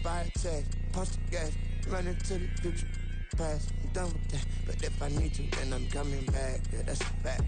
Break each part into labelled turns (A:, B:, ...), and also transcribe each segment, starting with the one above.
A: fire check, punch the gas, run into the future. Past, I'm done with that. But if I need to, then I'm coming back. Yeah, that's a fact.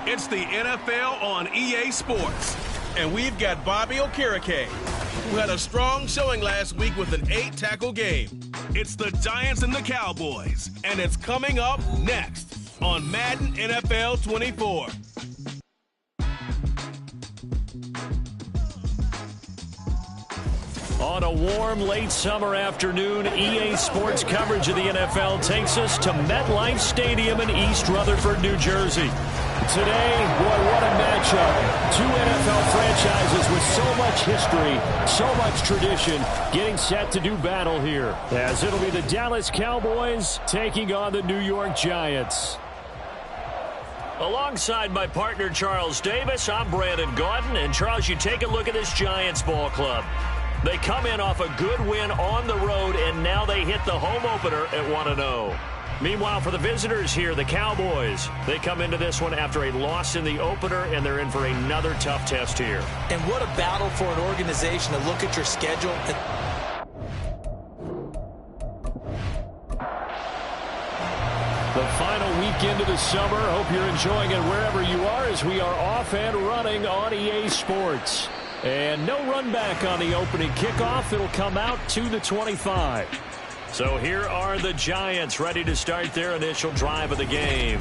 B: It's the NFL on EA Sports, and we've got Bobby Okereke, who had a strong showing last week with an 8-tackle game. It's the Giants and the Cowboys, and it's coming up next on Madden NFL 24.
C: On a warm late summer afternoon, EA Sports coverage of the NFL takes us to MetLife Stadium in East Rutherford, New Jersey. Today, boy, what a matchup. Two NFL franchises with so much history, so much tradition, getting set to do battle here, as it'll be the Dallas Cowboys taking on the New York Giants. Alongside my partner, Charles Davis, I'm Brandon Gaudin. And, Charles, you take a look at this Giants ball club. They come in off a good win on the road, and now they hit the home opener at 1-0. Meanwhile, for the visitors here, the Cowboys, they come into this one after a loss in the opener, and they're in for another tough test here.
D: And what a battle for an organization to look at your schedule.
C: The final weekend of the summer. Hope you're enjoying it wherever you are as we are off and running on EA Sports. And no run back on the opening kickoff. It'll come out to the 25. So here are the Giants ready to start their initial drive of the game.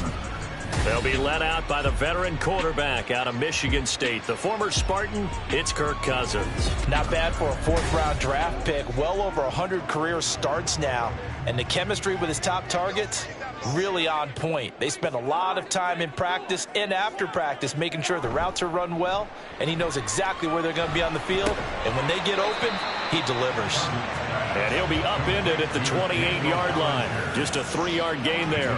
C: They'll be led out by the veteran quarterback out of Michigan State. The former Spartan, it's Kirk Cousins.
D: Not bad for a fourth-round draft pick. Well over 100 career starts now. And the chemistry with his top targets, really on point. They spend a lot of time in practice and after practice making sure the routes are run well, and he knows exactly where they're going to be on the field. And when they get open, he delivers.
C: And he'll be upended at the 28-yard line. Just a 3-yard gain there.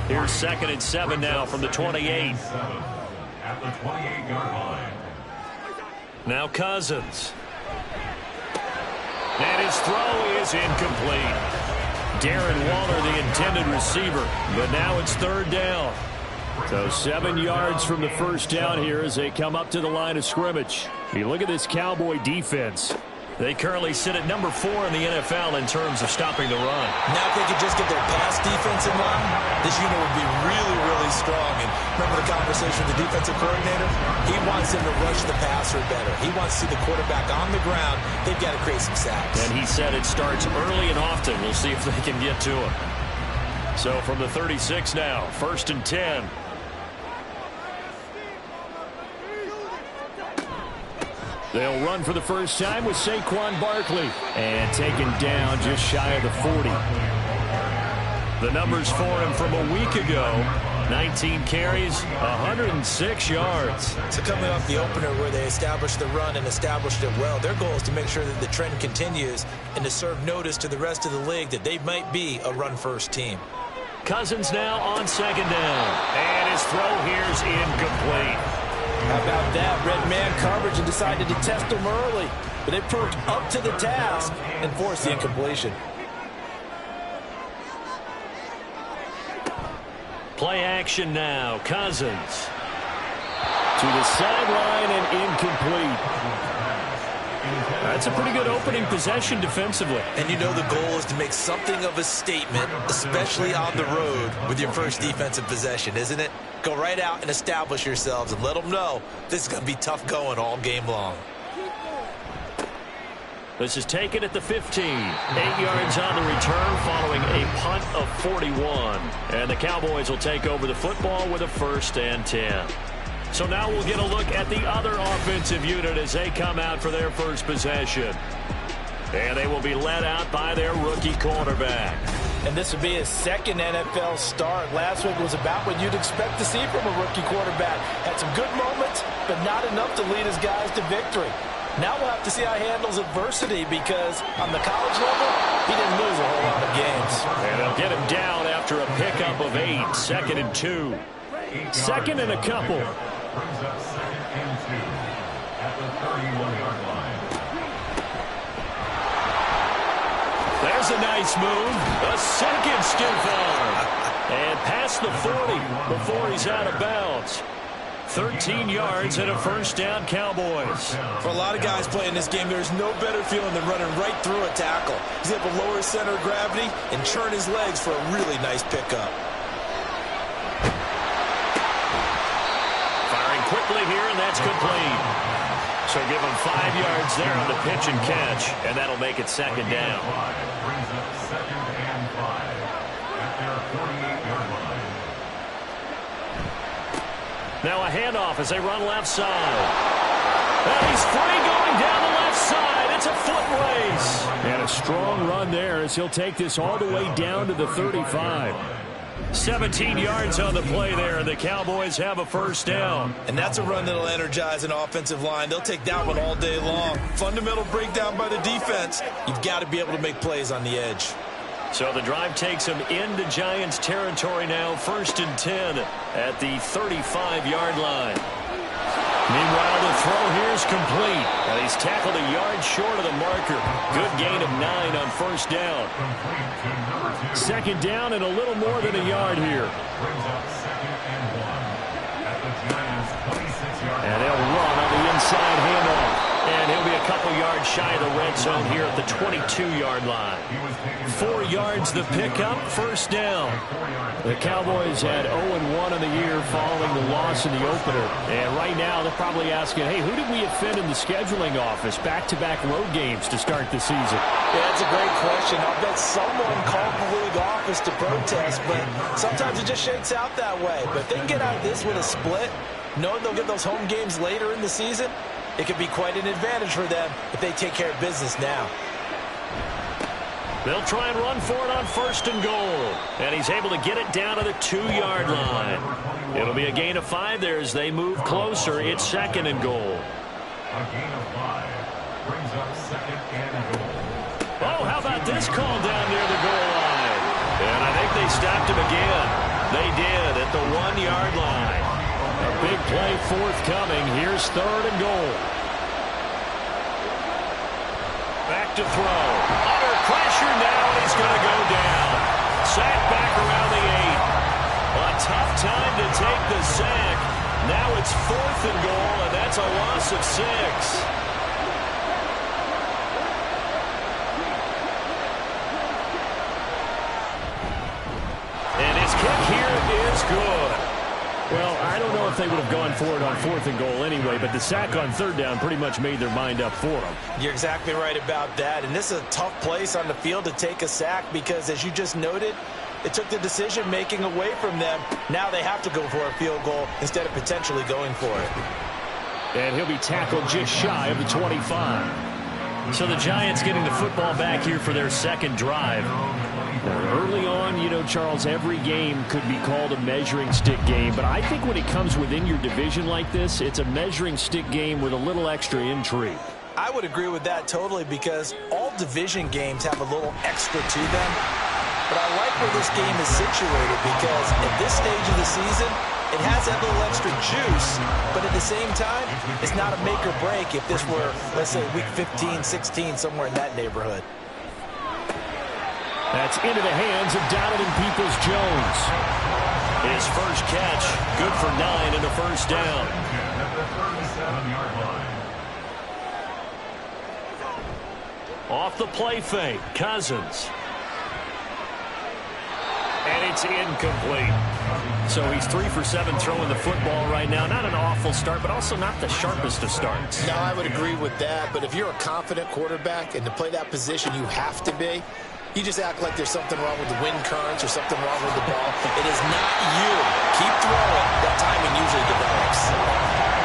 C: Here's 2nd and 7 now from the 28.
E: At the 28-yard line.
C: Now Cousins. And his throw is incomplete. Darren Waller, the intended receiver, but now it's 3rd down. So 7 yards from the first down here as they come up to the line of scrimmage. You look at this Cowboy defense. They currently sit at number 4 in the NFL in terms of stopping the run.
D: Now if they could just get their pass defense in line, this unit would be really, really strong. And remember the conversation with the defensive coordinator? He wants them to rush the passer better. He wants to see the quarterback on the ground. They've got to create some sacks.
C: And he said it starts early and often. We'll see if they can get to him. So from the 36 now, 1st and 10. They'll run for the first time with Saquon Barkley. And taken down just shy of the 40. The numbers for him from a week ago. 19 carries, 106 yards.
D: So coming off the opener where they established the run and established it well, their goal is to make sure that the trend continues and to serve notice to the rest of the league that they might be a run-first team.
C: Cousins now on 2nd down. And his throw here's incomplete.
D: How about that? Red man coverage and decided to test him early. But they proved up to the task and forced the incompletion.
C: Play action now. Cousins. To the sideline and incomplete. That's a pretty good opening possession defensively.
D: And you know the goal is to make something of a statement, especially on the road with your first defensive possession, isn't it? Go right out and establish yourselves and let them know this is going to be tough going all game long.
C: This is taken at the 15. 8 yards on the return following a punt of 41. And the Cowboys will take over the football with a 1st and 10. So now we'll get a look at the other offensive unit as they come out for their first possession. And they will be led out by their rookie quarterback.
D: And this would be his second NFL start. Last week was about what you'd expect to see from a rookie quarterback. Had some good moments, but not enough to lead his guys to victory. Now we'll have to see how he handles adversity because on the college level, he didn't lose a whole lot of games.
C: And they'll get him down after a pickup of 8. 2nd and 2. 2nd and a couple.
E: Brings up 2nd and 2 at the 31-yard line.
C: There's a nice move. A second stiff arm. And past the 40 before he's out of bounds. 13 yards and a first down, Cowboys.
D: For a lot of guys playing this game, there's no better feeling than running right through a tackle. He's able to lower his center of gravity and churn his legs for a really nice pickup.
C: Firing quickly here, and that's complete. So give him 5 yards there on the pitch and catch, and that'll make it 2nd down.
E: Brings up 2nd and 5 at their 48-yard line.
C: Now a handoff as they run left side. And he's free going down the left side. It's a foot race. And a strong run there as he'll take this all the way down to the 35. 17 yards on the play there, and the Cowboys have a first down.
D: And that's a run that'll energize an offensive line. They'll take that one all day long. Fundamental breakdown by the defense. You've got to be able to make plays on the edge.
C: So the drive takes him into Giants territory now. 1st and 10 at the 35-yard line. Meanwhile, the throw here is complete. And he's tackled a yard short of the marker. Good gain of 9 on first down. 2nd down and a little more than a yard here.
E: Brings up 2nd and 1 at the Giants' 26-yard line.
C: And they'll run on the inside handoff. And he'll be a couple yards shy of the red zone here at the 22-yard line. 4 yards the pickup, first down. The Cowboys had 0-1 in the year following the loss in the opener. And right now they're probably asking, hey, who did we offend in the scheduling office? Back-to-back road games to start the season.
D: Yeah, that's a great question. I'll bet someone called the league office to protest, but sometimes it just shakes out that way. But if they can get out of this with a split, knowing they'll get those home games later in the season, it could be quite an advantage for them if they take care of business now.
C: They'll try and run for it on 1st and goal. And he's able to get it down to the 2-yard line. It'll be a gain of 5 there as they move closer. It's 2nd and goal.
E: A gain of 5 brings up 2nd and goal.
C: Oh, how about this call down near the goal line? And I think they stopped him again. They did at the 1-yard line. A big play forthcoming. Here's 3rd and goal. Back to throw. Under pressure now, and he's going to go down. Sack back around the 8. A tough time to take the sack. Now it's 4th and goal, and that's a loss of 6. And his kick here is good. Well, I don't know if they would have gone for it on 4th and goal anyway, but the sack on 3rd down pretty much made their mind up for them.
D: You're exactly right about that, and this is a tough place on the field to take a sack because, as you just noted, it took the decision-making away from them. Now they have to go for a field goal instead of potentially going for it.
C: And he'll be tackled just shy of the 25. So the Giants getting the football back here for their 2nd drive. Early on, you know, Charles, every game could be called a measuring stick game. But I think when it comes within your division like this, it's a measuring stick game with a little extra intrigue.
D: I would agree with that totally because all division games have a little extra to them. But I like where this game is situated because at this stage of the season, it has that little extra juice. But at the same time, it's not a make or break if this were, let's say, week 15, 16, somewhere in that neighborhood.
C: That's into the hands of Donovan Peoples-Jones. His first catch, good for 9 and a first down. Off the play fake, Cousins. And it's incomplete. So he's 3 for 7 throwing the football right now. Not an awful start, but also not the sharpest of starts.
F: No, I would agree with that. But if you're a confident quarterback and to play that position, you have to be. You just act like there's something wrong with the wind currents or something wrong with the ball.
D: It is not you. Keep throwing. That timing usually develops.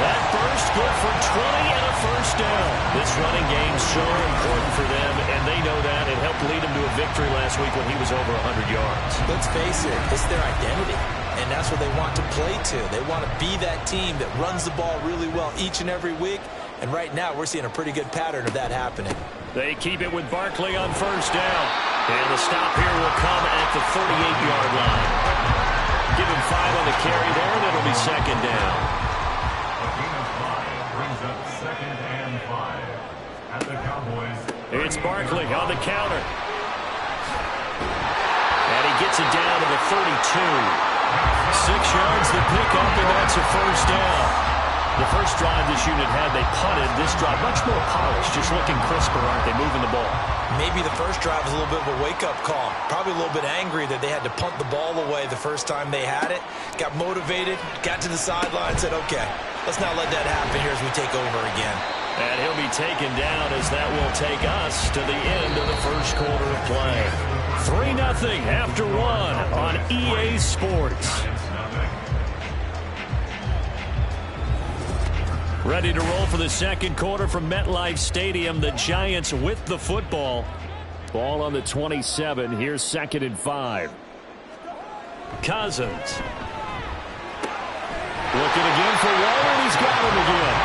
C: That burst good for 20 and a first down. This running game so important for them, and they know that. It helped lead them to a victory last week when he was over 100 yards.
D: Let's face it, it's their identity, and that's what they want to play to. They want to be that team that runs the ball really well each and every week, and right now we're seeing a pretty good pattern of that happening.
C: They keep it with Barkley on first down, and the stop here will come at the 38-yard line. Give him 5 on the carry there, and it'll be second down.
E: A gain of 5 brings up 2nd and 5 at the Cowboys.
C: It's Barkley on the counter. And he gets it down to the 32. 6 yards to pick up, and that's a first down. The first drive this unit had, they punted. This drive, much more polished, just looking crisper, aren't they, moving the ball?
D: Maybe the first drive was a little bit of a wake-up call. Probably a little bit angry that they had to punt the ball away the first time they had it. Got motivated, got to the sideline, said, okay, let's not let that happen here as we take over again.
C: And he'll be taken down as that will take us to the end of the first quarter of play. 3-0 after 1 on EA Sports. Ready to roll for the second quarter from MetLife Stadium. The Giants with the football. Ball on the 27. Here's 2nd and 5. Cousins. Looking again for Waller, and he's got him again.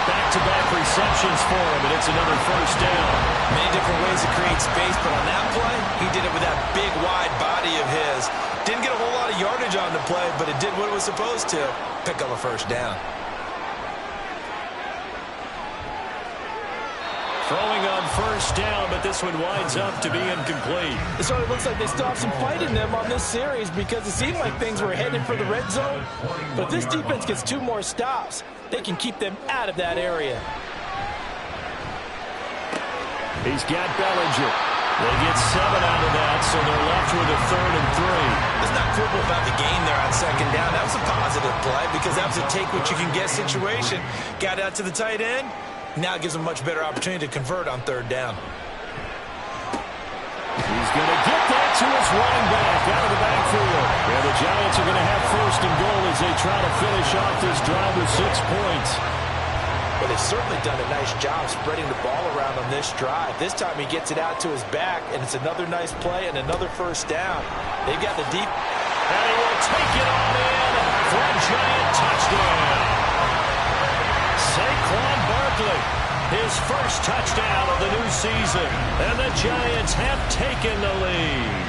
C: Back-to-back receptions for him, and it's another first down.
D: Many different ways to create space, but on that play, he did it with that big, wide body of his. Didn't get a whole lot of yardage on the play, but it did what it was supposed to. Pick up a first down.
C: Throwing on first down, but this one winds up to be incomplete.
G: It sort of looks like they still have some fight in them on this series because it seemed like things were headed for the red zone. But if this defense gets 2 more stops, they can keep them out of that area.
C: He's got Bellinger. They get 7 out of that, so they're left with a 3rd and 3.
D: Let's not quibble about the gain there on second down. That was a positive play because that was a take-what-you-can-get situation. Got out to the tight end. Now it gives them a much better opportunity to convert on 3rd down.
C: He's going to get that to his running back out of the backfield. Yeah, the Giants are going to have 1st and goal as they try to finish off this drive with 6 points.
D: But they've certainly done a nice job spreading the ball around on this drive. This time he gets it out to his back, and it's another nice play and another first down. They've got the deep.
C: And he will take it on in for a Giant touchdown. Saquon Barkley, his first touchdown of the new season, and the Giants have taken the lead.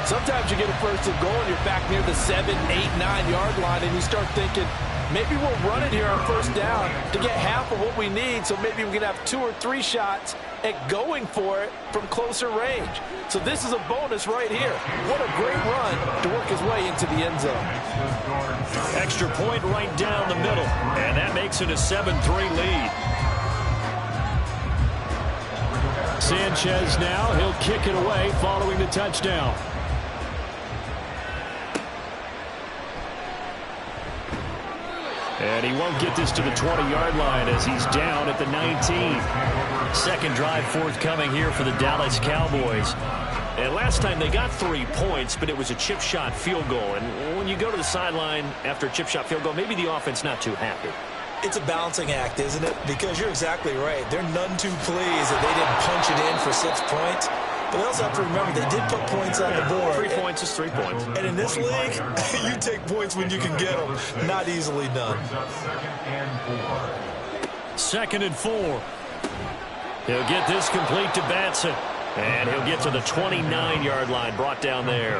G: Sometimes you get a 1st and goal and you're back near the 7, 8, 9-yard line, and you start thinking, maybe we'll run it here on first down to get half of what we need, so maybe we can have 2 or 3 shots at going for it from closer range. So this is a bonus right here. What a great run to work his way into the end zone.
C: Extra point right down the middle, and that makes it a 7-3 lead. Sanchez now, he'll kick it away following the touchdown. And he won't get this to the 20-yard line as he's down at the 19. Second drive forthcoming here for the Dallas Cowboys. And last time they got 3 points, but it was a chip shot field goal. And when you go to the sideline after a chip shot field goal, maybe the offense not too happy.
D: It's a balancing act, isn't it? Because you're exactly right. They're none too pleased that they didn't punch it in for 6 points. But they also have to remember they did put points on the board.
C: 3 points is 3 points.
D: And in this league, you take points when you can get them. Not easily done.
C: 2nd and 4. He'll get this complete to Batson. And he'll get to the 29-yard line, brought down there.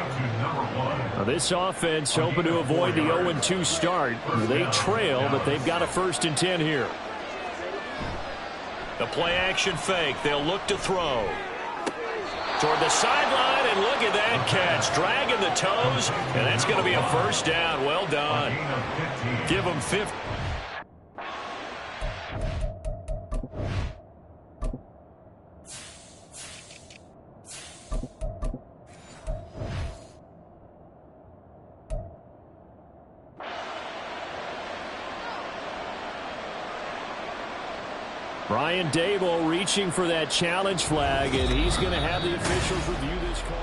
C: Now this offense hoping to avoid the 0-2 start. They trail, but they've got a 1st and 10 here. The play-action fake. They'll look to throw. Toward the sideline, and look at that catch. Dragging the toes, and that's going to be a first down. Well done. Give them 50. Brian Dable reaching for that challenge flag, and he's going to have the officials review this call.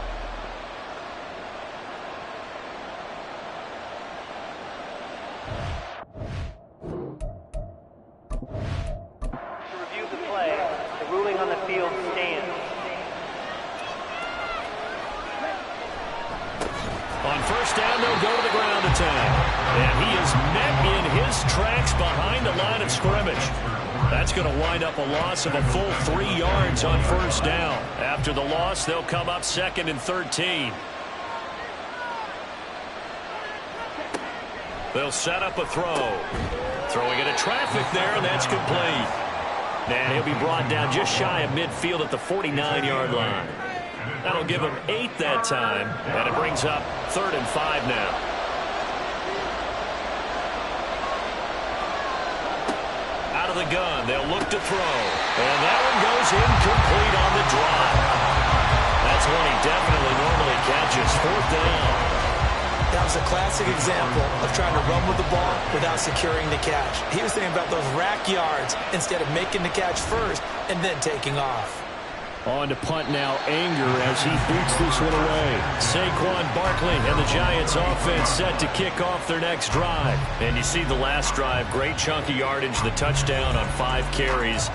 H: field stance.
C: On first down, they'll go to the ground attack. And he is met in his tracks behind the line of scrimmage. That's going to wind up a loss of a full 3 yards on first down. After the loss, they'll come up 2nd and 13. They'll set up a throw. Throwing into traffic there, and that's complete. And he'll be brought down just shy of midfield at the 49-yard line. That'll give him 8 that time, and it brings up 3rd and 5 now. Out of the gun, they'll look to throw. And that one goes incomplete on the drive. That's one he definitely normally catches. 4th down.
F: That was a classic example of trying to run with the ball without securing the catch. He was thinking about those rack yards instead of making the catch first and then taking off.
C: On to punt now, Anger as he boots this one away. Saquon Barkley and the Giants offense set to kick off their next drive. And you see the last drive, great chunk of yardage, the touchdown on 5 carries.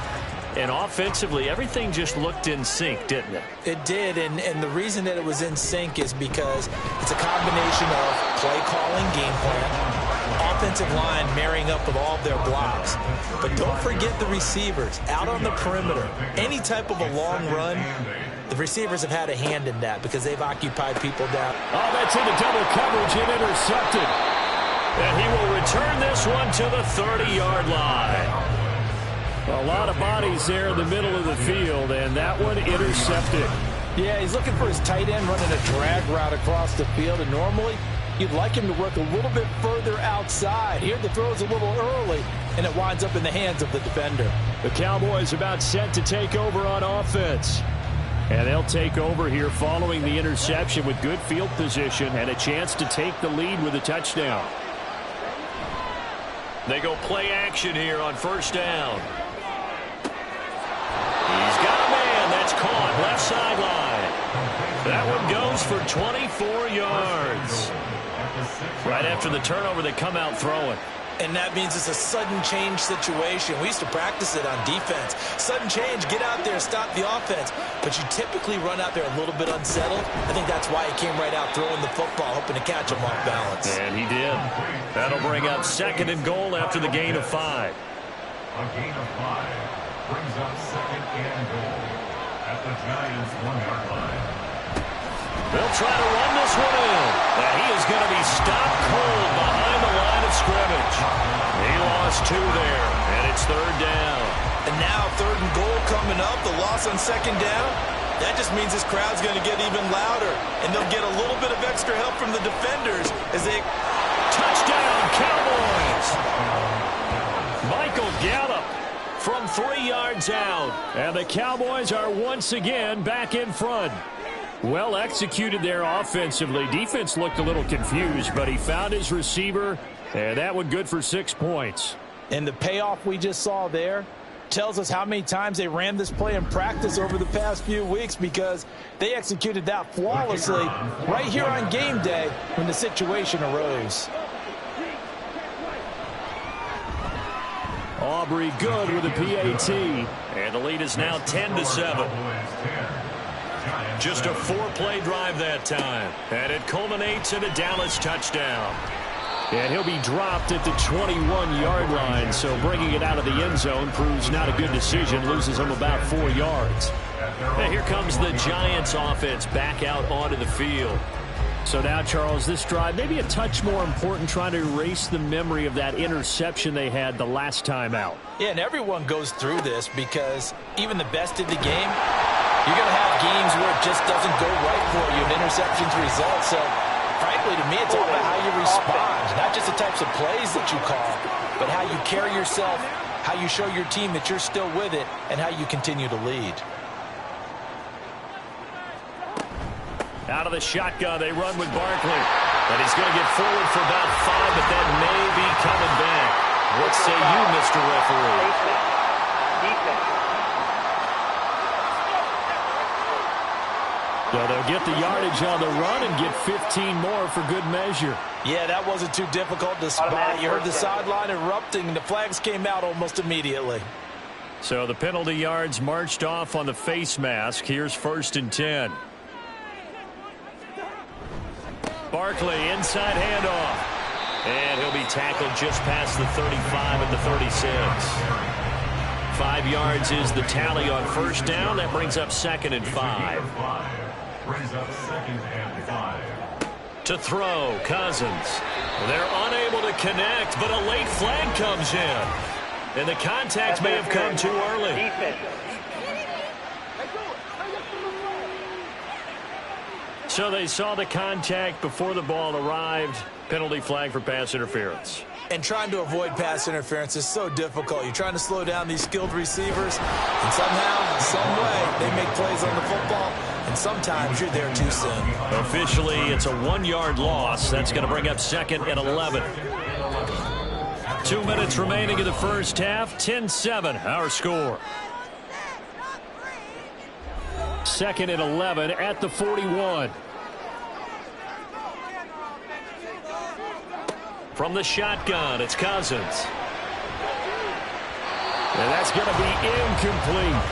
C: And offensively, everything just looked in sync, didn't it?
F: It did, and the reason that it was in sync is because it's a combination of play calling, game plan, offensive line marrying up with all of their blocks. But don't forget the receivers out on the perimeter. Any type of a long run, the receivers have had a hand in that because they've occupied people down.
C: Oh, that's into double coverage and intercepted. And he will return this one to the 30-yard line. A lot of bodies there in the middle of the field, and that one intercepted.
G: Yeah, he's looking for his tight end running a drag route across the field, and normally you'd like him to work a little bit further outside. Here the throw's a little early, and it winds up in the hands of the defender.
C: The Cowboys about set to take over on offense. And they'll take over here following the interception with good field position and a chance to take the lead with a touchdown. They go play action here on first down. He's got a man that's caught left sideline. That one goes for 24 yards. Right after the turnover, they come out throwing.
F: And that means it's a sudden change situation. We used to practice it on defense. Sudden change, get out there, stop the offense. But you typically run out there a little bit unsettled. I think that's why he came right out throwing the football, hoping to catch him off balance.
C: And he did. That'll bring up 2nd and goal after the gain of 5.
E: A gain of 5 brings up 2nd and goal at the Giants' 1-yard line.
C: They'll try to run this one in. And he is going to be stopped cold behind the line of scrimmage. He lost 2 there, and it's 3rd down.
F: And now 3rd and goal coming up, the loss on 2nd down. That just means this crowd's going to get even louder, and they'll get a little bit of extra help from the defenders as they...
C: Touchdown, Cowboys! Michael Gallup from 3 yards out. And the Cowboys are once again back in front. Well executed there offensively. Defense looked a little confused, but he found his receiver, and that one good for 6 points.
G: And the payoff we just saw there tells us how many times they ran this play in practice over the past few weeks, because they executed that flawlessly right here on game day when the situation arose.
C: Aubrey good with a PAT, and the lead is now 10-7. Just a 4-play drive that time, and it culminates in a Dallas touchdown. And he'll be dropped at the 21-yard line, so bringing it out of the end zone proves not a good decision, loses him about 4 yards. And here comes the Giants offense back out onto the field. So now, Charles, this drive maybe a touch more important, trying to erase the memory of that interception they had the last time out.
F: Yeah, and everyone goes through this because even the best of the game, you're going to have games where it just doesn't go right for you, and interceptions result. So, frankly, to me, it's all about how you respond, not just the types of plays that you call, but how you carry yourself, how you show your team that you're still with it, and how you continue to lead.
C: Out of the shotgun, they run with Barkley. And he's going to get forward for about 5, but that may be coming back. What say you, Mr. Referee? So they'll get the yardage on the run and get 15 more for good measure.
F: Yeah, that wasn't too difficult to spot. You heard the sideline erupting, and the flags came out almost immediately.
C: So the penalty yards marched off on the face mask. Here's 1st and 10. Barkley, inside handoff. And he'll be tackled just past the 35 at the 36. 5 yards is the tally on 1st down. That brings up 2nd and 5.
E: Brings up 2nd and 5.
C: To throw, Cousins. They're unable to connect, but a late flag comes in. And the contact may have come too early. So they saw the contact before the ball arrived. Penalty flag for pass interference.
F: And trying to avoid pass interference is so difficult. You're trying to slow down these skilled receivers, and somehow, some way, they make plays on the football, and sometimes you're there too soon.
C: Officially, it's a 1-yard loss. That's going to bring up 2nd and 11. 2 minutes remaining in the first half. 10-7, our score. 2nd and 11 at the 41. From the shotgun, it's Cousins. And that's going to be incomplete.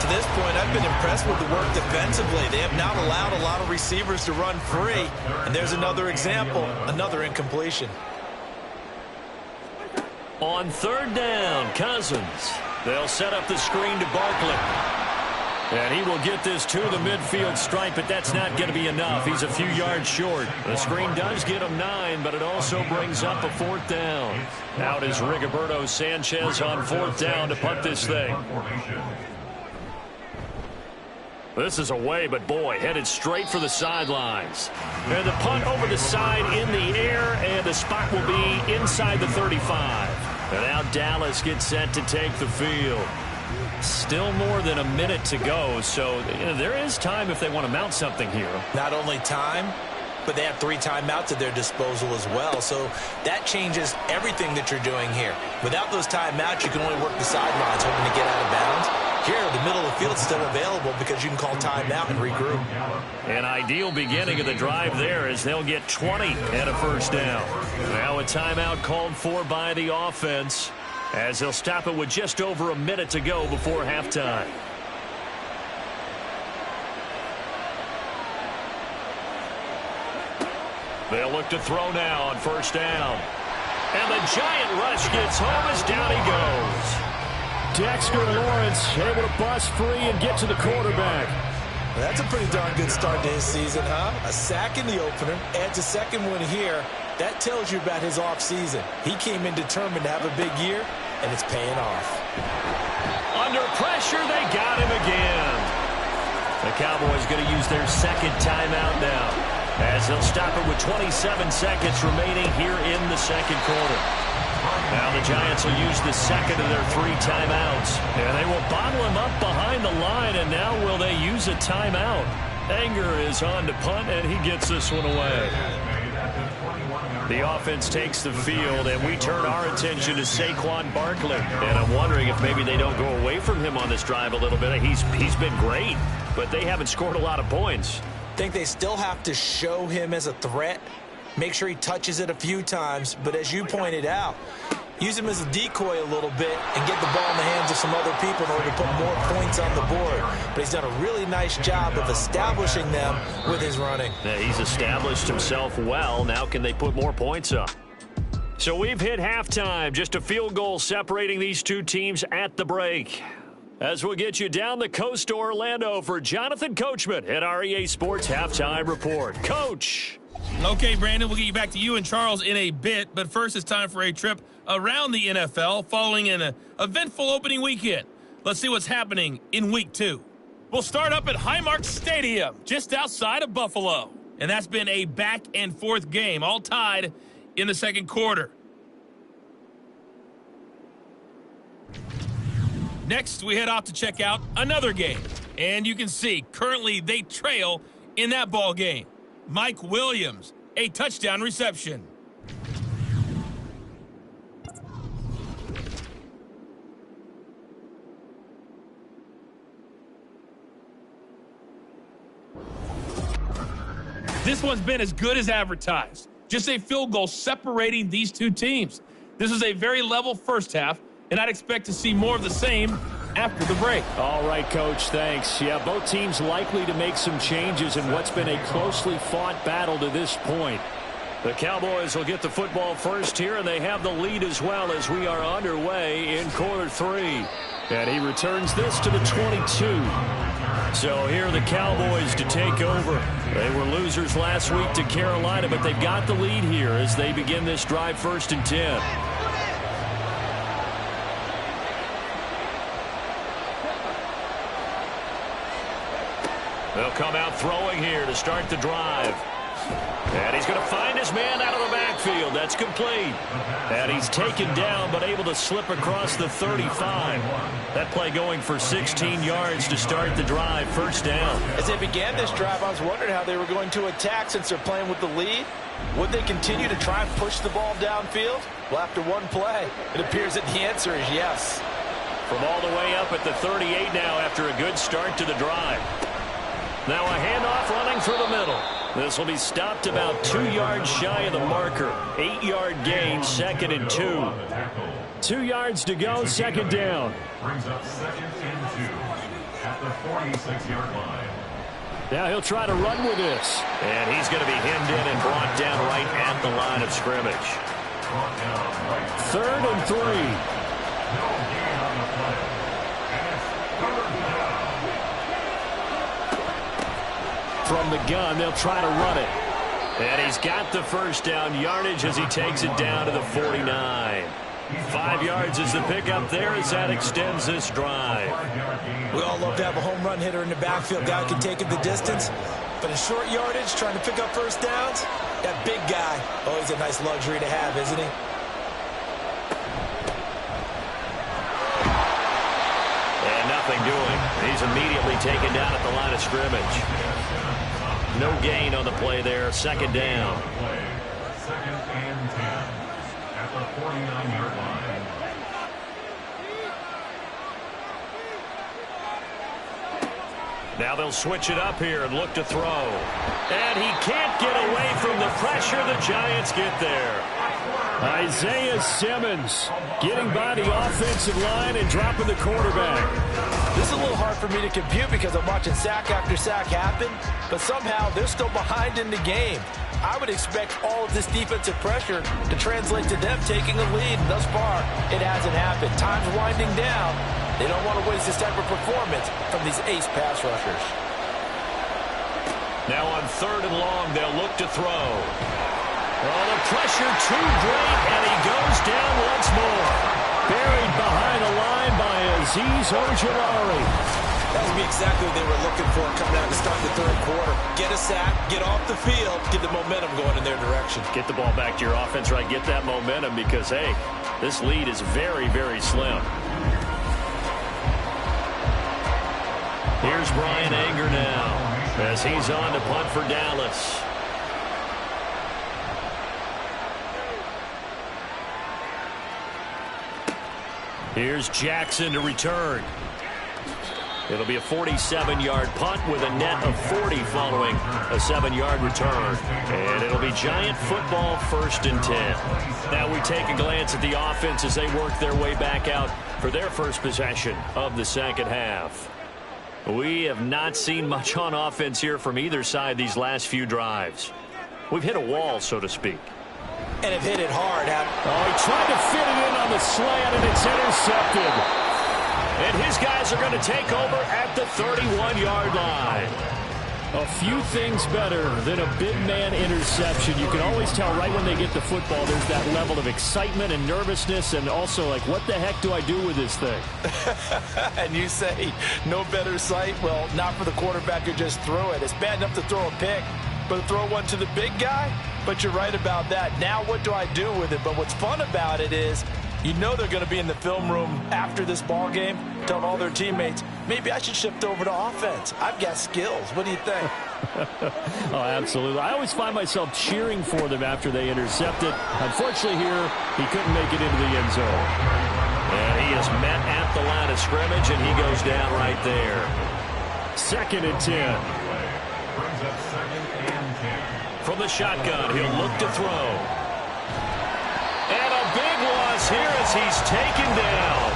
F: To this point, I've been impressed with the work defensively. They have not allowed a lot of receivers to run free. And there's another example, another incompletion.
C: On 3rd down, Cousins. They'll set up the screen to Barkley. And he will get this to the midfield stripe, but that's not going to be enough. He's a few yards short. The screen does get him 9, but it also brings up a 4th down. Out is Rigoberto Sanchez on 4th down to punt this thing. This is away, but boy, headed straight for the sidelines. And the punt over the side in the air, and the spot will be inside the 35. And now Dallas gets set to take the field. Still more than a minute to go, so there is time if they want to mount something here.
F: Not only time, but they have 3 timeouts at their disposal as well, so that changes everything that you're doing here. Without those timeouts, you can only work the sidelines, hoping to get out of bounds. Here, the middle of the field is still available because you can call timeout and regroup.
C: An ideal beginning of the drive there as they'll get 20 and a 1st down. Now a timeout called for by the offense, as they'll stop it with just over a minute to go before halftime. They'll look to throw now on 1st down. And the giant rush gets home as down he goes. Dexter Lawrence able to bust free and get to the quarterback.
F: Well, that's a pretty darn good start to his season, huh? A sack in the opener, adds a 2nd one here. That tells you about his offseason. He came in determined to have a big year, and it's paying off.
C: Under pressure, they got him again. The Cowboys going to use their 2nd timeout now, as they'll stop it with 27 seconds remaining here in the 2nd quarter. Now the Giants will use the 2nd of their 3 timeouts, and they will bottle him up behind the line, and now will they use a timeout? Anger is on to punt, and he gets this one away. The offense takes the field, and we turn our attention to Saquon Barkley. And I'm wondering if maybe they don't go away from him on this drive a little bit. He's been great, but they haven't scored a lot of points.
F: I think they still have to show him as a threat, make sure he touches it a few times, but as you pointed out, use him as a decoy a little bit and get the ball in the hands of some other people in order to put more points on the board. But he's done a really nice job of establishing them with his running.
C: Yeah, he's established himself well. Now can they put more points up? So we've hit halftime. Just a field goal separating these 2 teams at the break. As we'll get you down the coast to Orlando for Jonathan Coachman at our EA Sports Halftime Report. Coach.
B: Okay, Brandon, we'll get you back to you and Charles in a bit, but first it's time for a trip around the NFL following an eventful opening weekend. Let's see what's happening in Week 2. We'll start up at Highmark Stadium, just outside of Buffalo. And that's been a back-and-forth game, all tied in the 2nd quarter. Next, we head off to check out another game. And you can see, currently they trail in that ball game. Mike Williams, a touchdown reception. This one's been as good as advertised. Just a field goal separating these 2 teams. This is a very level first half, and I'd expect to see more of the same
H: after the break.
C: All right, Coach, thanks. Yeah, both teams likely to make some changes in what's been a closely fought battle to this point. The Cowboys will get the football first here, and they have the lead as well as we are underway in quarter 3. And he returns this to the 22. So here are the Cowboys to take over. They were losers last week to Carolina, but they've got the lead here as they begin this drive 1st and 10. They'll come out throwing here to start the drive. And he's going to find his man out of the backfield. That's complete. And he's taken down but able to slip across the 35. That play going for 16 yards to start the drive. 1st down.
D: As they began this drive, I was wondering how they were going to attack since they're playing with the lead. Would they continue to try and push the ball downfield? Well, after one play, it appears that the answer is yes.
C: From all the way up at the 38 now after a good start to the drive. Now a handoff running through the middle. This will be stopped about 2 yards shy of the marker. 8-yard gain, 2nd and 2. 2 yards to go, 2nd down.
E: Brings up 2nd and 2 at the 46-yard line.
C: Now he'll try to run with this. And he's going to be hemmed in and brought down right at the line of scrimmage. 3rd and 3.
E: No gain on the play. And it's 3rd down.
C: From the gun, they'll try to run it. And he's got the 1st down yardage as he takes it down to the 49. 5 yards is the pickup there as that extends this drive.
D: We all love to have a home run hitter in the backfield. Guy can take it the distance. But in short yardage, trying to pick up 1st downs, that big guy, always a nice luxury to have, isn't he?
C: And nothing doing. He's immediately taken down at the line of scrimmage. No gain on the play there. 2nd down.
E: 2nd and 10 at the 49-yard line.
C: Now they'll switch it up here and look to throw. And he can't get away from the pressure. The Giants get there. Isaiah Simmons getting by the offensive line and dropping the quarterback.
D: This is a little hard for me to compute because I'm watching sack after sack happen, but somehow they're still behind in the game. I would expect all of this defensive pressure to translate to them taking a lead. Thus far, it hasn't happened. Time's winding down. They don't want to waste this type of performance from these ace pass rushers.
C: Now on 3rd and long, they'll look to throw. Oh, the pressure too great, and he goes down once more. Buried behind the line by Azeez Ojulari.
D: That would be exactly what they were looking for coming out to start the 3rd quarter. Get a sack, get off the field, get the momentum going in their direction.
C: Get the ball back to your offense, right? Get that momentum because, hey, this lead is very, very slim. Here's Brian Anger now as he's on to punt for Dallas. Here's Jackson to return. It'll be a 47-yard punt with a net of 40 following a 7-yard return. And it'll be Giant football 1st and 10. Now we take a glance at the offense as they work their way back out for their first possession of the 2nd half. We have not seen much on offense here from either side these last few drives. We've hit a wall, so to speak.
D: And have hit it hard.
C: Oh, he tried to fit it in on the slant, and it's intercepted. And his guys are going to take over at the 31-yard line. A few things better than a big man interception. You can always tell right when they get the football, there's that level of excitement and nervousness, and also like, what the heck do I do with this thing?
D: And you say, no better sight? Well, not for the quarterback who just threw it. It's bad enough to throw a pick, but to throw one to the big guy? But you're right about that. Now what do I do with it? But what's fun about it is, you know they're going to be in the film room after this ball game, telling all their teammates, maybe I should shift over to offense. I've got skills. What do you think?
C: Oh, absolutely. I always find myself cheering for them after they intercept it. Unfortunately here, he couldn't make it into the end zone. And he is met at the line of scrimmage, and he goes down right there. 2nd and 10. From the shotgun, he'll look to throw. And a big loss here as he's taken down.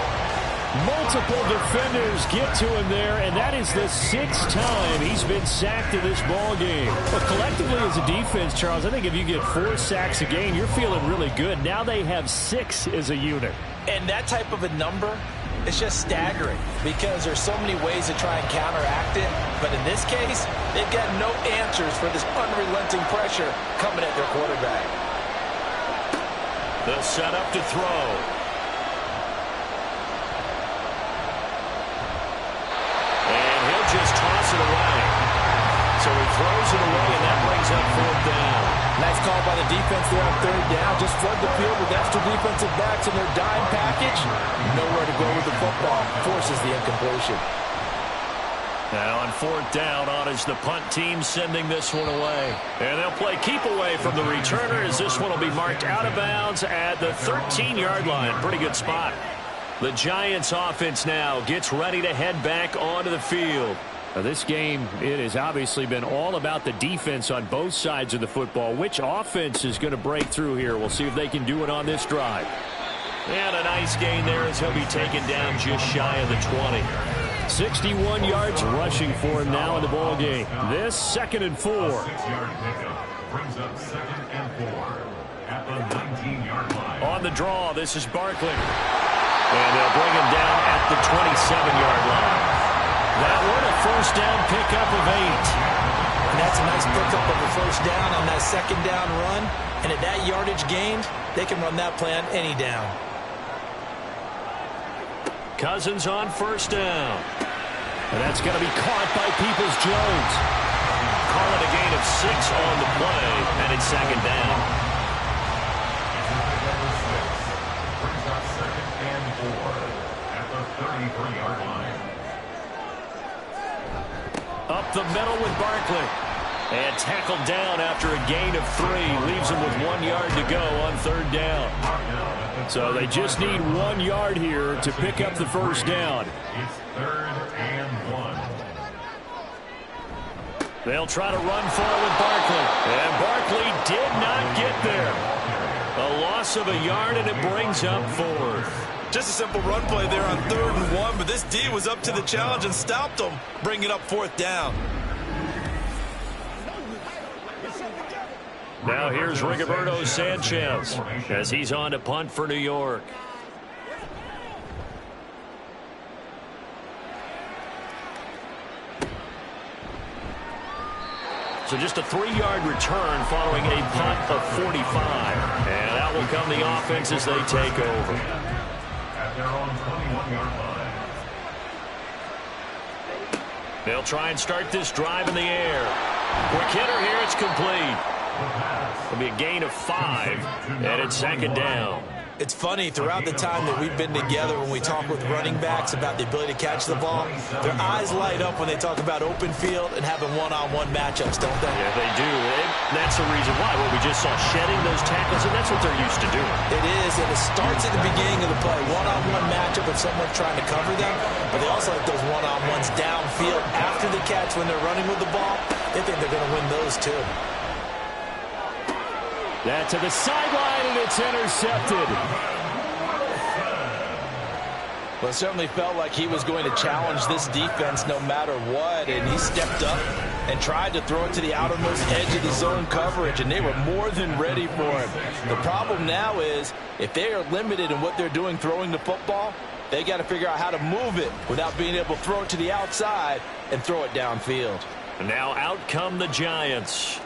C: Multiple defenders get to him there, and that is the 6th time he's been sacked in this ball game. But collectively as a defense, Charles, I think if you get 4 sacks a game, you're feeling really good. Now they have 6 as a unit.
D: And that type of a number, it's just staggering because there's so many ways to try and counteract it. But in this case, they've got no answers for this unrelenting pressure coming at their quarterback.
C: They'll set up to throw. Just toss it away. So he throws it away, and that brings up 4th down.
D: Nice call by the defense there on 3rd down. Just flood the field with extra defensive backs in their dime package. Nowhere to go with the football. Forces the incompletion.
C: Now on 4th down, on is the punt team sending this one away. And they'll play keep away from the returner as this one will be marked out of bounds at the 13-yard line. Pretty good spot. The Giants offense now gets ready to head back onto the field. Now this game, it has obviously been all about the defense on both sides of the football. Which offense is going to break through here? We'll see if they can do it on this drive. And a nice gain there as he'll be taken down just shy of the 20. 61 yards rushing for him now in the ball game. This 2nd and 4.
E: 6-yard pickup brings up 2nd and 4 at the 19-yard line.
C: On the draw, this is Barkley. And they'll bring him down at the 27-yard line. That one, a 1st down pickup of 8.
D: And that's a nice pickup of a 1st down on that 2nd down run. And at that yardage gained, they can run that play on any down.
C: Cousins on 1st down. And that's going to be caught by Peoples-Jones. Call it a gain of 6 on the play, and it's 2nd down.
E: At the 33-yard line.
C: Up the middle with Barkley. And tackled down after a gain of 3. Leaves him with 1 yard to go on 3rd down. So they just need 1 yard here to pick up the 1st down.
E: It's 3rd and 1.
C: They'll try to run for it with Barkley. And Barkley did not get there. A loss of a yard, and it brings up 4th.
F: Just a simple run play there on 3rd and 1, but this D was up to the challenge and stopped them, bringing up 4th down.
C: Now here's Rigoberto Sanchez as he's on to punt for New York. So just a 3-yard return following a punt of 45. And that will come the offense as they take over.
E: At their own 21-yard line.
C: They'll try and start this drive in the air. Quick hitter here, it's complete. It'll be a gain of 5, and it's 2nd down.
D: It's funny, throughout the time that we've been together when we talk with running backs about the ability to catch the ball, their eyes light up when they talk about open field and having one-on-one matchups, don't they?
C: Yeah, they do. And that's the reason why. Well, we just saw shedding those tackles, and that's what they're used to doing.
D: It is, and it starts at the beginning of the play. One-on-one matchup if someone's trying to cover them, but they also like those one-on-ones downfield after the catch when they're running with the ball. They think they're going to win those too.
C: That to the sideline, and it's intercepted.
D: Well, it certainly felt like he was going to challenge this defense no matter what, and he stepped up and tried to throw it to the outermost edge of the zone coverage, and they were more than ready for him. The problem now is if they are limited in what they're doing throwing the football, they got to figure out how to move it without being able to throw it to the outside and throw it downfield.
C: And now out come the Giants.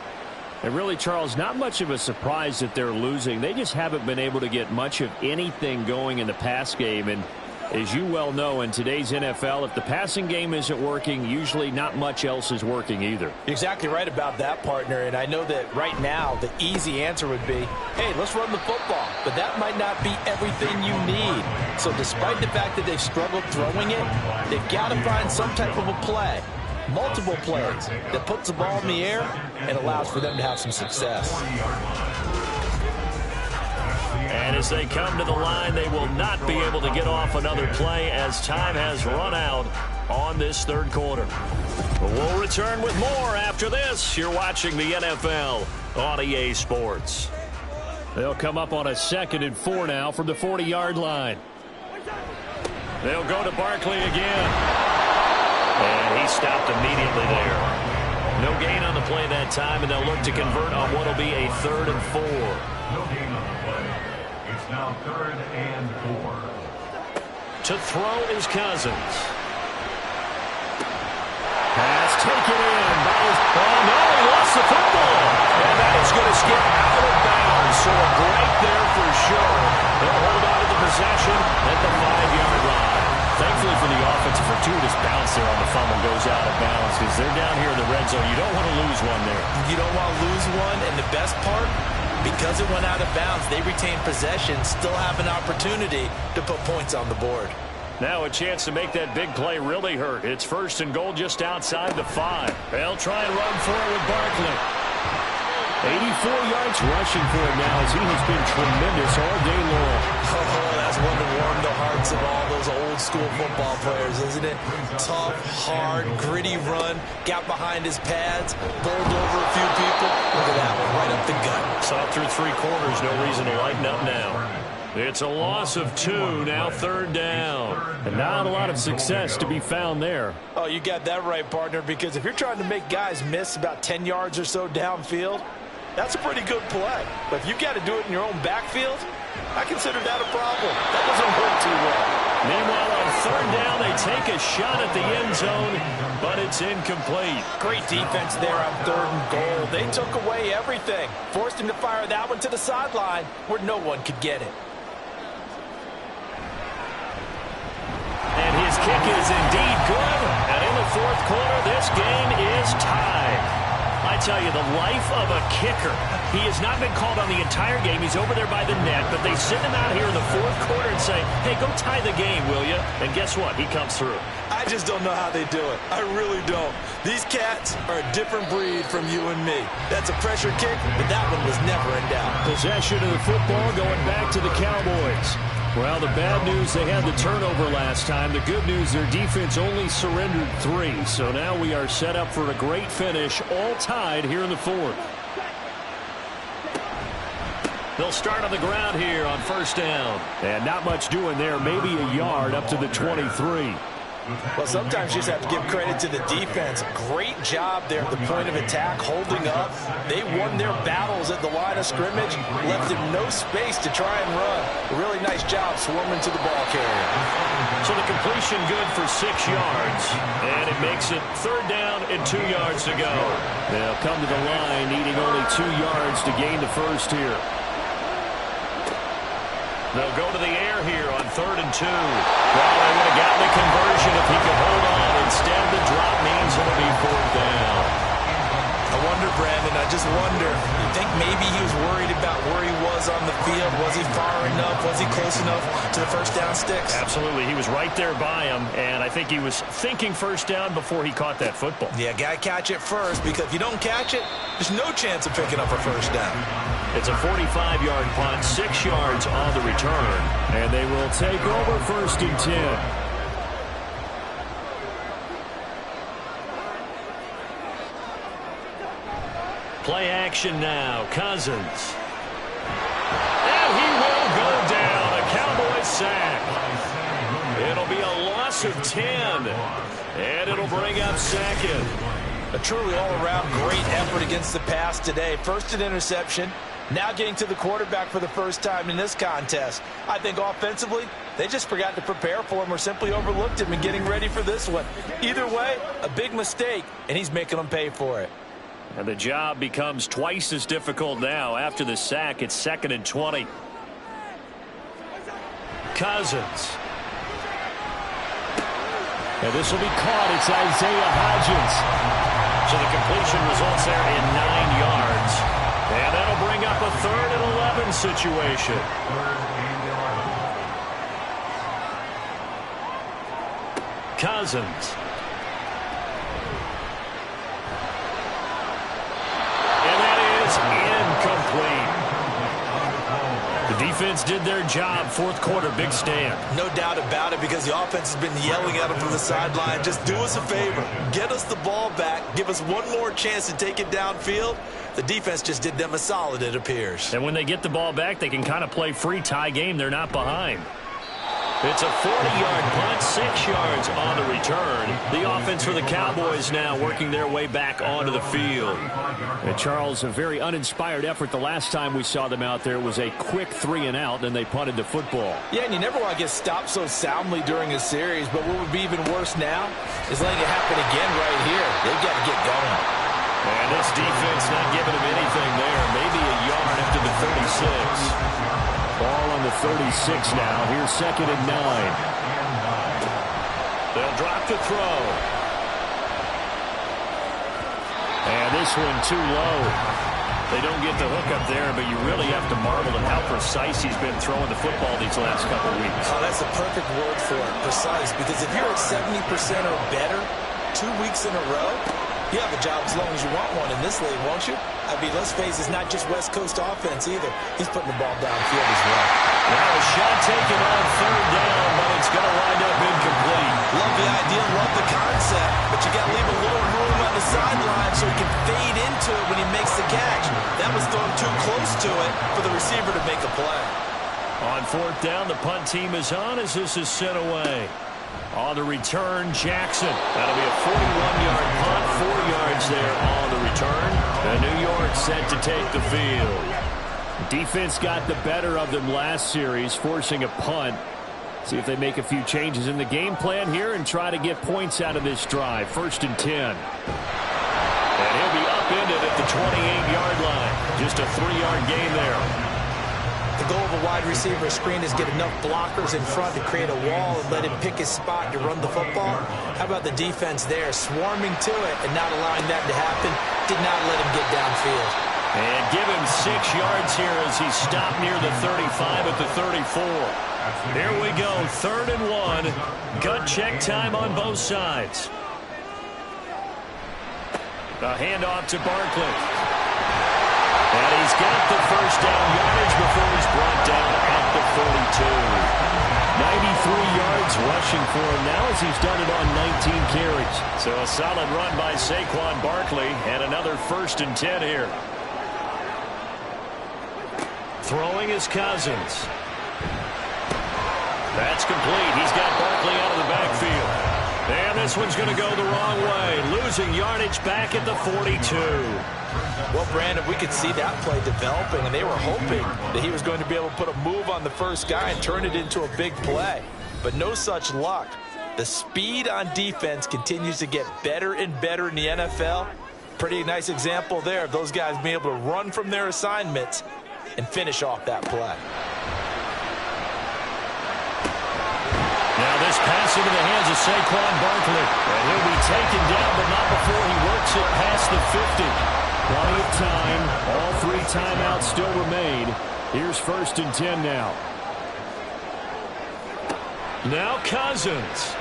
C: And really, Charles, not much of a surprise that they're losing. They just haven't been able to get much of anything going in the pass game. And as you well know, in today's NFL, if the passing game isn't working, usually not much else is working either.
D: You're exactly right about that, partner. And I know that right now the easy answer would be, hey, let's run the football. But that might not be everything you need. So despite the fact that they've struggled throwing it, they've got to find some type of a play. Multiple plays that puts the ball in the air and allows for them to have some success.
C: And as they come to the line, they will not be able to get off another play as time has run out on this 3rd quarter. We'll return with more after this. You're watching the NFL on EA Sports. They'll come up on a 2nd and 4 now from the 40-yard line. They'll go to Barkley again. And he stopped immediately there. No gain on the play that time, and they'll look to convert on what will be a 3rd and 4.
E: No gain on the play. It's now 3rd and 4.
C: To throw is Cousins. Pass taken in. Oh, no, he lost the football. And that is going to skip out of bounds. So a break there for sure. They'll hold on to the possession at the 5-yard line. Thankfully for the offense, a fortuitous bounce there on the fumble goes out of bounds because they're down here in the red zone. You don't want to lose one there.
D: You don't want to lose one, and the best part, because it went out of bounds, they retain possession, still have an opportunity to put points on the board.
C: Now a chance to make that big play really hurt. It's 1st and goal just outside the 5. They'll try and run for it with Barkley. 84 yards rushing for him now as he has been tremendous all day long.
D: Oh, that's one to warm the hearts of all those old school football players, isn't it? Tough, hard, gritty run, got behind his pads, bowled over a few people. Look at that one, right up the gut.
C: Saw through 3 quarters, no reason to lighten up now. It's a loss of 2, now 3rd down. And not a lot of success to be found there.
D: Oh, you got that right, partner, because if you're trying to make guys miss about 10 yards or so downfield, that's a pretty good play. But if you got to do it in your own backfield, I consider that a problem. That doesn't work too well.
C: Meanwhile, on 3rd down, they take a shot at the end zone, but it's incomplete.
D: Great defense there on 3rd and goal. They took away everything. Forced him to fire that one to the sideline where no one could get it.
C: And his kick is indeed good. And in the 4th quarter, this game is tied. I tell you, the life of a kicker. He has not been called on the entire game. He's over there by the net, but they send him out here in the 4th quarter and say, hey, go tie the game, will you? And guess what? He comes through.
D: I just don't know how they do it. I really don't. These cats are a different breed from you and me. That's a pressure kick, but that one was never in doubt.
C: Possession of the football going back to the Cowboys. Well, the bad news, they had the turnover last time. The good news, their defense only surrendered 3. So now we are set up for a great finish, all tied here in the 4th. They'll start on the ground here on 1st down. And not much doing there, maybe a yard up to the 23.
D: Well, sometimes you just have to give credit to the defense. Great job there at the point of attack, holding up. They won their battles at the line of scrimmage, left them no space to try and run. A really nice job swarming to the ball carrier.
C: So the completion good for 6 yards, and it makes it 3rd down and 2 yards to go. They'll come to the line needing only 2 yards to gain the 1st here. They'll go to the air here on 3rd and 2. Well, they would have gotten the conversion if he could hold on. Instead, the drop means it'll be 4th down.
D: I wonder, Brandon, I just wonder, you think maybe he was worried about where he was on the field? Was he far enough? Was he close enough to the 1st down sticks?
C: Absolutely. He was right there by him, and I think he was thinking 1st down before he caught that football.
D: Yeah, got to catch it first, because if you don't catch it, there's no chance of picking up a 1st down.
C: It's a 45-yard punt, 6 yards on the return, and they will take over 1st and 10. Play action now. Cousins. And he will go down. A Cowboys sack. It'll be a loss of 10. And it'll bring up 2nd.
D: A truly all-around great effort against the pass today. First an interception. Now getting to the quarterback for the first time in this contest. I think offensively, they just forgot to prepare for him or simply overlooked him in getting ready for this one. Either way, a big mistake, and he's making them pay for it.
C: And the job becomes twice as difficult now. After the sack, it's 2nd and 20. Cousins. And this will be caught. It's Isaiah Hodgins. So the completion results there in 9 yards. And that'll bring up a 3rd and 11 situation. Cousins. Incomplete. The defense did their job. 4th quarter, big stand.
D: No doubt about it, because the offense has been yelling at them from the sideline. Just do us a favor. Get us the ball back. Give us one more chance to take it downfield. The defense just did them a solid, it appears.
C: And when they get the ball back, they can kind of play free tie game. They're not behind. It's a 40-yard punt, 6 yards on the return. The offense for the Cowboys now working their way back onto the field. And Charles, a very uninspired effort the last time we saw them out there was a quick 3-and-out, and they punted the football.
D: Yeah, and you never want to get stopped so soundly during a series, but what would be even worse now is letting it happen again right here. They've got to get going.
C: And this defense not giving them anything there. Maybe a yard after the 36. Ball on the 36 now. Here's 2nd and 9. They'll drop to throw. And this one too low. They don't get the hook up there, but you really have to marvel at how precise he's been throwing the football these last couple weeks.
D: Oh, that's a perfect word for it, precise, because if you're at 70% or better 2 weeks in a row, you have a job as long as you want one in this league, won't you? I mean, let's face it, it's not just West Coast offense either. He's putting the ball downfield as well.
C: Now a shot taken on 3rd down, but it's going to wind up incomplete.
D: Love the idea, love the concept, but you got to leave a little room on the sideline so he can fade into it when he makes the catch. That was thrown too close to it for the receiver to make a play.
C: On 4th down, the punt team is on as this is sent away. On the return, Jackson. That'll be a 41-yard punt, 4 yards there on the return. And New York set to take the field. Defense got the better of them last series, forcing a punt. See if they make a few changes in the game plan here and try to get points out of this drive. 1st and 10. And he'll be upended at the 28-yard line. Just a 3-yard gain there.
D: The goal of a wide receiver screen is get enough blockers in front to create a wall and let him pick his spot to run the football. How about the defense there, swarming to it and not allowing that to happen? Did not let him get downfield.
C: And give him 6 yards here as he stopped near the 35 at the 34. Here we go, 3rd and 1. Gut check time on both sides. A handoff to Barkley. And he's got the 1st down yardage before he's brought down at the 42. 93 yards rushing for him now as he's done it on 19 carries. So a solid run by Saquon Barkley and another 1st and 10 here. Throwing is Cousins. That's complete. He's got Barkley out of the backfield. And this one's going to go the wrong way. Losing yardage back at the 42.
D: Well, Brandon, we could see that play developing, and they were hoping that he was going to be able to put a move on the first guy and turn it into a big play. But no such luck. The speed on defense continues to get better and better in the NFL. Pretty nice example there of those guys being able to run from their assignments and finish off that play.
C: Now this pass into the hands of Saquon Barkley. And he'll be taken down, but not before he works it past the 50. Plenty of time. All 3 timeouts still remain. Here's 1st and 10 now. Now Cousins.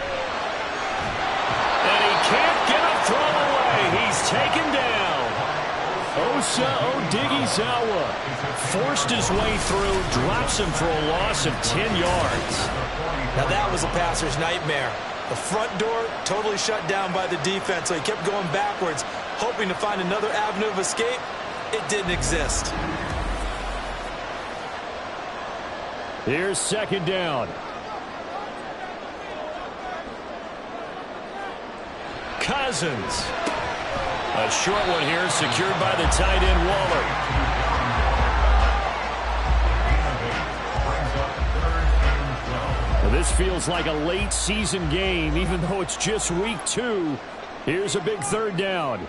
C: And he can't get a throw away. He's taken down. Osa Odighizuwa forced his way through, drops him for a loss of 10 yards.
D: Now that was a passer's nightmare. The front door totally shut down by the defense, so he kept going backwards, hoping to find another avenue of escape. It didn't exist.
C: Here's 2nd down. Cousins. A short one here, secured by the tight end Waller. This feels like a late season game, even though it's just week 2. Here's a big 3rd down.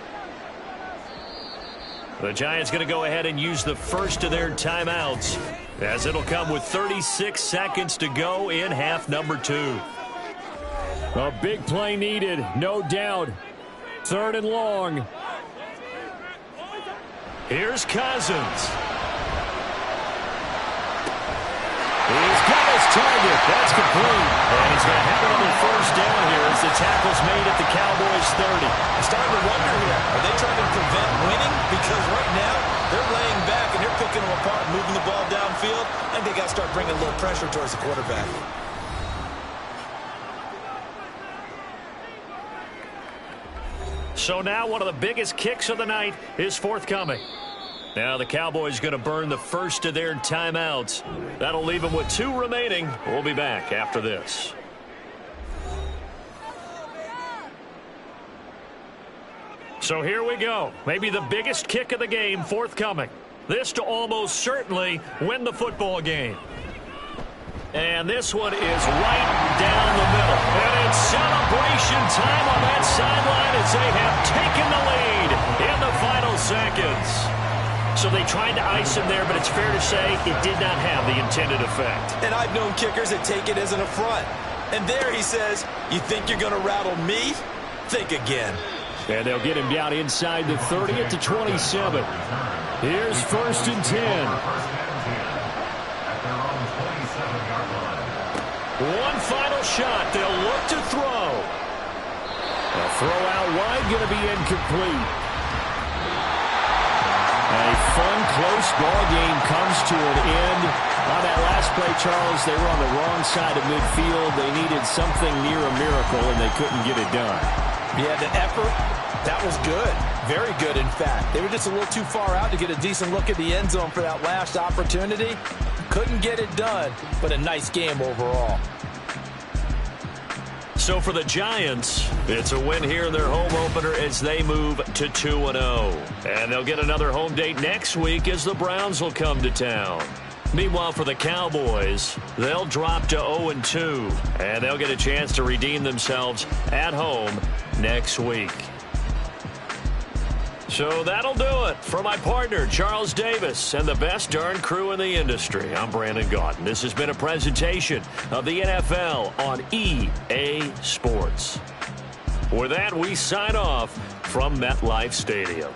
C: The Giants going to go ahead and use the first of their timeouts, as it'll come with 36 seconds to go in half number 2. A big play needed, no doubt. 3rd and long. Here's Cousins. He's got his target. That's complete. And he's going to have another 1st down here as the tackle's made at the Cowboys 30.
D: I'm starting to wonder here, are they trying to prevent winning? Because right now, they're laying back and they're picking them apart, moving the ball downfield, and they got to start bringing a little pressure towards the quarterback.
C: So now one of the biggest kicks of the night is forthcoming. Now the Cowboys going to burn the first of their timeouts. That'll leave them with 2 remaining. We'll be back after this. So here we go. Maybe the biggest kick of the game forthcoming. This to almost certainly win the football game. And this one is right down the middle. And it's celebration time on that sideline as they have taken the lead in the final seconds. So they tried to ice him there, but it's fair to say it did not have the intended effect.
F: And I've known kickers that take it as an affront. And there he says, you think you're going to rattle me? Think again.
C: And they'll get him down inside the 30 at the 27. Here's 1st and 10. One final shot. They'll look to throw. A throw out wide, going to be incomplete. A fun, close ball game comes to an end. On that last play, Charles, they were on the wrong side of midfield. They needed something near a miracle, and they couldn't get it done.
F: Yeah, the effort, that was good. Very good, in fact. They were just a little too far out to get a decent look at the end zone for that last opportunity. Couldn't get it done, but a nice game overall.
C: So for the Giants, it's a win here in their home opener as they move to 2-0. And they'll get another home date next week as the Browns will come to town. Meanwhile, for the Cowboys, they'll drop to 0-2, and they'll get a chance to redeem themselves at home next week. So that'll do it. For my partner, Charles Davis, and the best darn crew in the industry, I'm Brandon Gaudin. This has been a presentation of the NFL on EA Sports. With that, we sign off from MetLife Stadium.